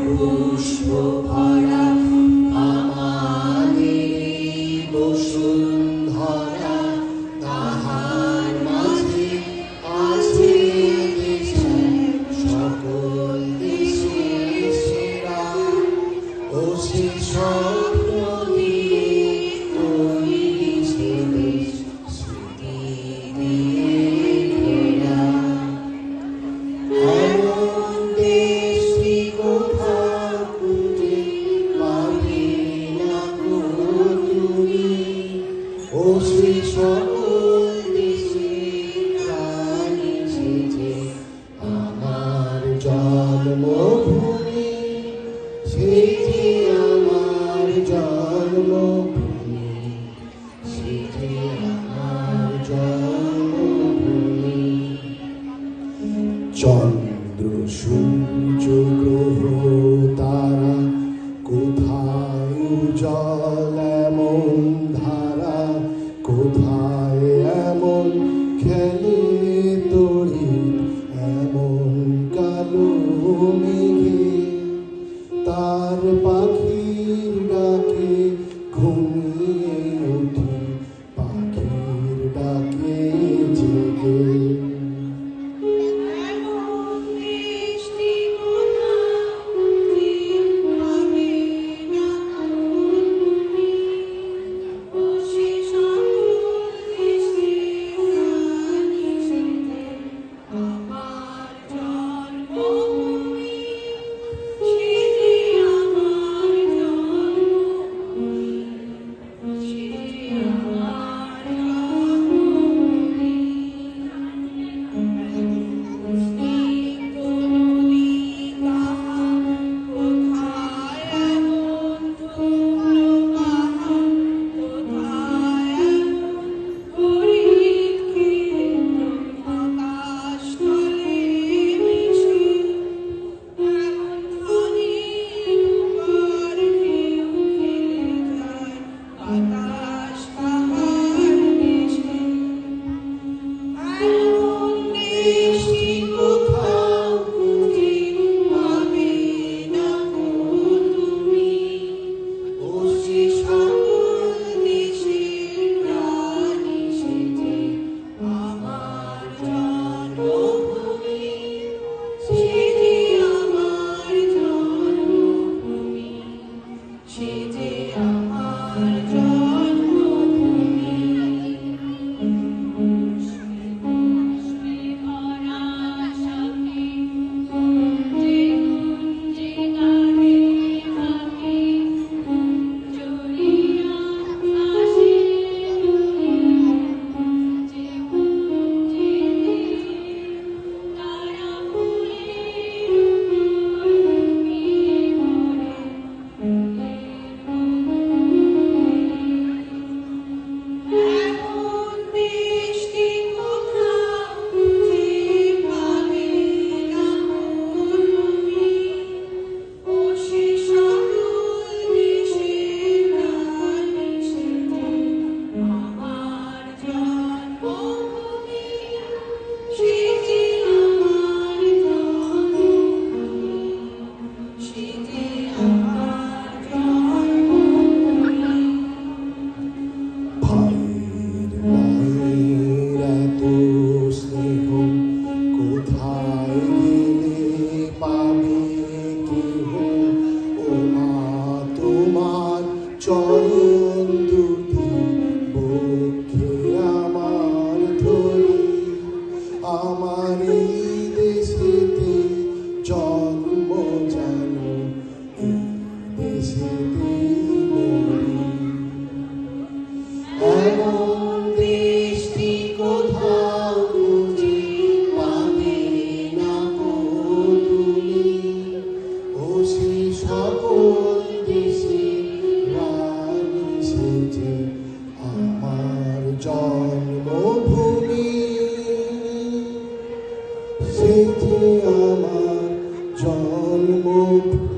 পুষ্প ভরা আমাদের বসুন্ধরা, তাহার মাঝে আছে দেশের সকল দেশের সেরা। ও সে স্বপ্ন দিয়ে তৈরি সে দেশ, স্মৃতি দিয়ে ঘেরা। এমন দেশটি কোথাও খুঁজে পাবে না গো তুমি। ও সে সকল দেশের প্রাণী সেজে আমার জন্মভূমি, সেজে আমার জন্মভূমি, সেজে আমার জন্মভূমি। চন্দ্র সূর্য গ্রহ তারা কোথায় উজ্জ্বল এমন ধারা, কোথায় এমন খেলে তড়িৎ এমন কালো মেঘে। তার পাখির ডাকে ঘুমিয়ে উঠি, পাখির ডাকে জেগে। চরণ দুটি বক্ষে আমার ধরি, আমার এই দেশেতে জন্ম যেন এই দেশেতে মরি। এমন দেশটি কোথাও খুঁজে পাবে না গো তুমি। ও সে সকল দেশে রানী সেজে আমার জন্মভূমি, সেজে আমার জন্মভূমি।